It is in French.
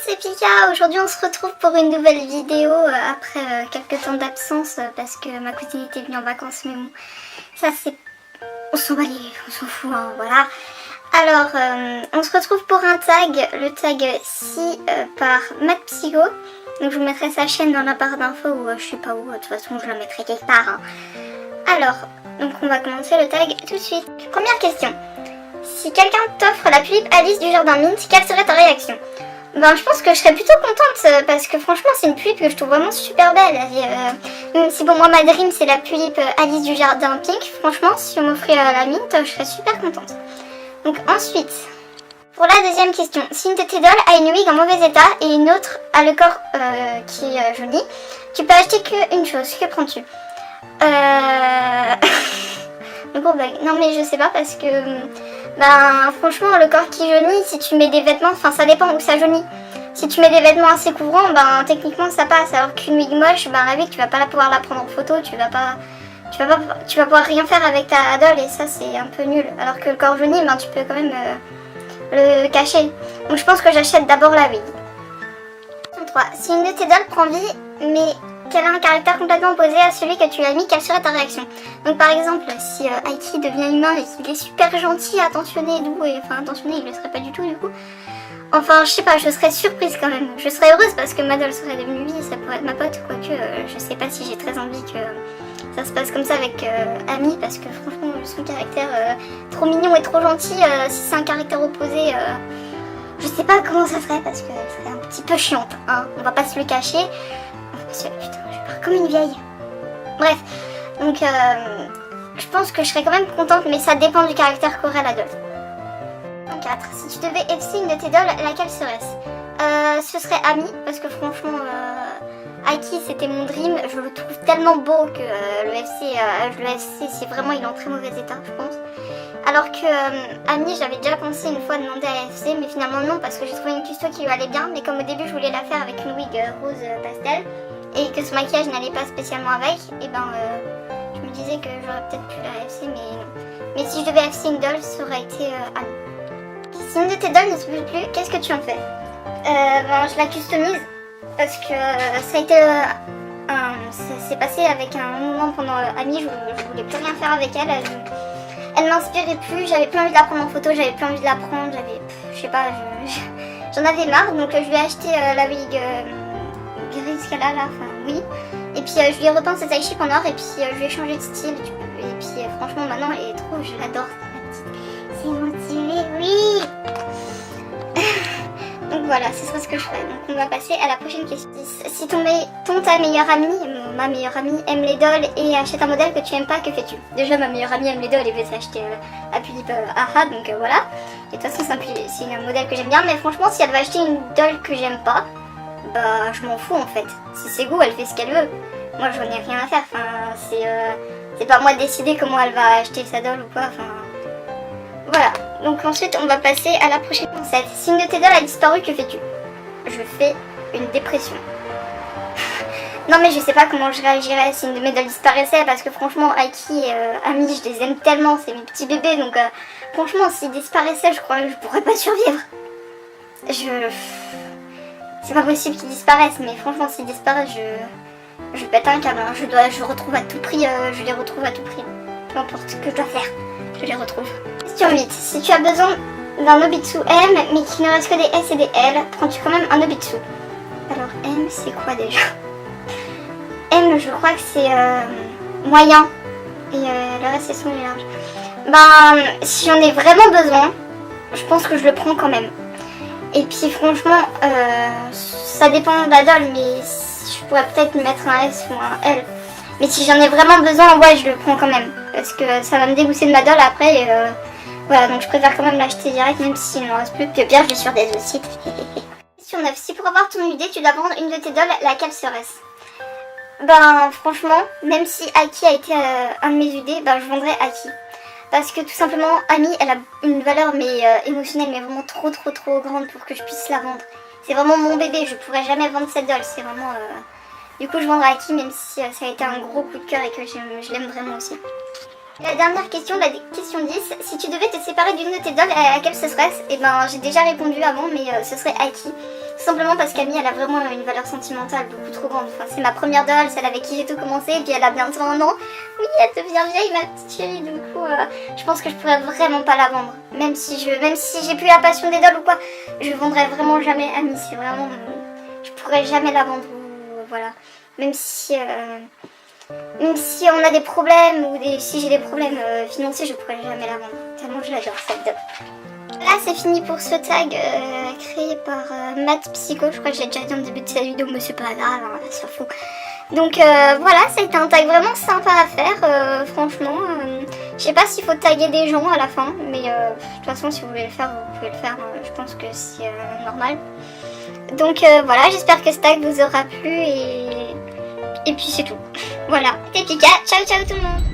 c'est Pika. Aujourd'hui on se retrouve pour une nouvelle vidéo après quelques temps d'absence parce que ma cousine était venue en vacances, mais bon, ça c'est... on s'en va on s'en fout, hein, voilà. Alors, on se retrouve pour un tag, le tag Si par MathPsycho. Donc je vous mettrai sa chaîne dans la barre d'infos ou je sais pas où, de toute façon je la mettrai quelque part. Hein. Alors, donc on va commencer le tag tout de suite. Première question. Si quelqu'un t'offre la tulipe Alice du Jardin Mint, quelle serait ta réaction? Ben, je pense que je serais plutôt contente parce que franchement c'est une tulipe que je trouve vraiment super belle. Et, même si pour moi ma dream c'est la tulipe Alice du Jardin Pink, franchement si on m'offrait la mint je serais super contente. Donc ensuite, pour la deuxième question, si une de tes dolls a une wig en mauvais état et une autre a le corps qui est joli, tu peux acheter qu'une chose, que prends-tu? Gros bug. Non mais je sais pas parce que ben franchement le corps qui jaunit, si tu mets des vêtements, enfin ça dépend où ça jaunit. Si tu mets des vêtements assez couvrants, ben techniquement ça passe, alors qu'une wig moche, ben la wig tu vas pas pouvoir la prendre en photo, tu vas pouvoir rien faire avec ta doll et ça c'est un peu nul. Alors que le corps jauni, ben tu peux quand même le cacher. Donc je pense que j'achète d'abord la wig. 3. Si une de tes dolls prend vie mais qu'elle a un caractère complètement opposé à celui que tu as mis, quelle serait ta réaction? Donc par exemple, si Aiki devient humain et qu'il est super gentil, attentionné, doux, et enfin attentionné il le serait pas du tout du coup. Enfin je sais pas, je serais surprise quand même. Je serais heureuse parce que ma doll serait devenue vie, ça pourrait être ma pote, quoique je sais pas si j'ai très envie que ça se passe comme ça avec Ami, parce que franchement son caractère trop mignon et trop gentil, si c'est un caractère opposé, je sais pas comment ça ferait parce qu'elle serait un petit peu chiante, hein, on va pas se le cacher. Putain, je pars comme une vieille. Bref, donc je pense que je serais quand même contente, mais ça dépend du caractère qu'aurait la doll. 4. Si tu devais FC une de tes dolls, laquelle serait-ce? Ce serait Ami, parce que franchement, Aiki c'était mon dream. Je le trouve tellement beau que le FC c'est vraiment, il est en très mauvais état, je pense. Alors que Ami, j'avais déjà pensé une fois demander à FC, mais finalement non, parce que j'ai trouvé une custo qui lui allait bien. Mais comme au début je voulais la faire avec une wig rose pastel, et que ce maquillage n'allait pas spécialement avec, et ben je me disais que j'aurais peut-être pu la FC, mais non. Mais si je devais FC une doll, ça aurait été Anne. Si une de tes dolls ne se veut plus, qu'est-ce que tu en fais? Ben, je la customise, parce que ça a été c'est passé avec un moment pendant Ami, je voulais plus rien faire avec elle, elle m'inspirait plus, j'avais plus envie de la prendre en photo, j'avais plus envie de la prendre, je sais pas, j'en avais marre, donc je lui ai acheté la wig grise qu'elle a là, enfin oui. Et puis je lui ai repeint ses eyeships en or et puis je lui ai changé de style. Et puis franchement maintenant elle est trop, je l'adore. C'est motivé, oui. Donc voilà, ce sera ce que je ferai. Donc on va passer à la prochaine question. Si ta meilleure amie, ma meilleure amie, aime les dolls et achète un modèle que tu aimes pas, que fais-tu? Déjà ma meilleure amie aime les dolls et veut s'acheter la tulipe Aha, donc voilà. Et de toute façon c'est un modèle que j'aime bien, mais franchement si elle va acheter une doll que j'aime pas, bah je m'en fous en fait. Si c'est goût, elle fait ce qu'elle veut. Moi j'en ai rien à faire. Enfin c'est pas moi de décider comment elle va acheter sa doll ou quoi. Enfin voilà. Donc ensuite on va passer à la prochaine concept. Si une de tes dolls a disparu, que fais-tu? Je fais une dépression. Non mais je sais pas comment je réagirais si une de mes dolls disparaissait, parce que franchement Aiki et Ami je les aime tellement, c'est mes petits bébés, donc franchement s'ils disparaissaient je crois que je pourrais pas survivre. C'est pas possible qu'ils disparaissent, mais franchement s'ils disparaissent je pète un câble, hein. Je retrouve à tout prix, je les retrouve à tout prix. Peu importe ce que je dois faire, je les retrouve. Question 8. Si tu as besoin d'un Nobitsu M, mais qu'il ne reste que des S et des L, prends-tu quand même un Nobitsu? Alors M c'est quoi déjà? M je crois que c'est moyen, et le reste c'est small et large. Ben si j'en ai vraiment besoin, je pense que je le prends quand même. Et puis franchement, ça dépend de la doll, mais je pourrais peut-être mettre un S ou un L. Mais si j'en ai vraiment besoin, ouais, je le prends quand même. Parce que ça va me dégoûter de ma doll après. Voilà, donc je préfère quand même l'acheter direct, même s'il n'en reste plus. Puis bien, je vais sur des autres sites. Question 9. Si pour avoir ton idée, tu dois prendre une de tes dolls, laquelle serait-ce? Ben franchement, même si Aiki a été un de mes idées, ben je vendrais Aiki. Parce que tout simplement, Ami, elle a une valeur émotionnelle, mais vraiment trop grande pour que je puisse la vendre. C'est vraiment mon bébé, je pourrais jamais vendre cette doll, c'est vraiment... Du coup, je vendrai Aiki, même si ça a été un gros coup de cœur et que je l'aime vraiment aussi. La dernière question, la question 10, si tu devais te séparer d'une de tes dolls, à laquelle ce serait? Et ben j'ai déjà répondu avant, mais ce serait Aiki. Tout simplement parce qu'Ami elle a vraiment une valeur sentimentale beaucoup trop grande. Enfin, c'est ma première doll, celle avec qui j'ai tout commencé, et puis elle a bientôt 1 an. Oui, elle devient vieille ma petite chérie, du coup je pense que je pourrais vraiment pas la vendre. Même si j'ai plus la passion des dolls ou quoi, je vendrais vraiment jamais Ami, c'est vraiment... Je pourrais jamais la vendre, voilà. Même si on a des problèmes ou si j'ai des problèmes financiers, je pourrais jamais la vendre. Tellement je l'adore cette doll. Là c'est fini pour ce tag créé par Matt Psycho, je crois que j'ai déjà dit en début de cette vidéo, mais c'est pas grave, hein, ça s'en fout. Donc voilà, ça a été un tag vraiment sympa à faire, franchement. Je sais pas s'il faut taguer des gens à la fin, mais de toute façon si vous voulez le faire, vous pouvez le faire, je pense que c'est normal. Donc voilà, j'espère que ce tag vous aura plu et puis c'est tout. Voilà, c'était Pika, ciao ciao tout le monde.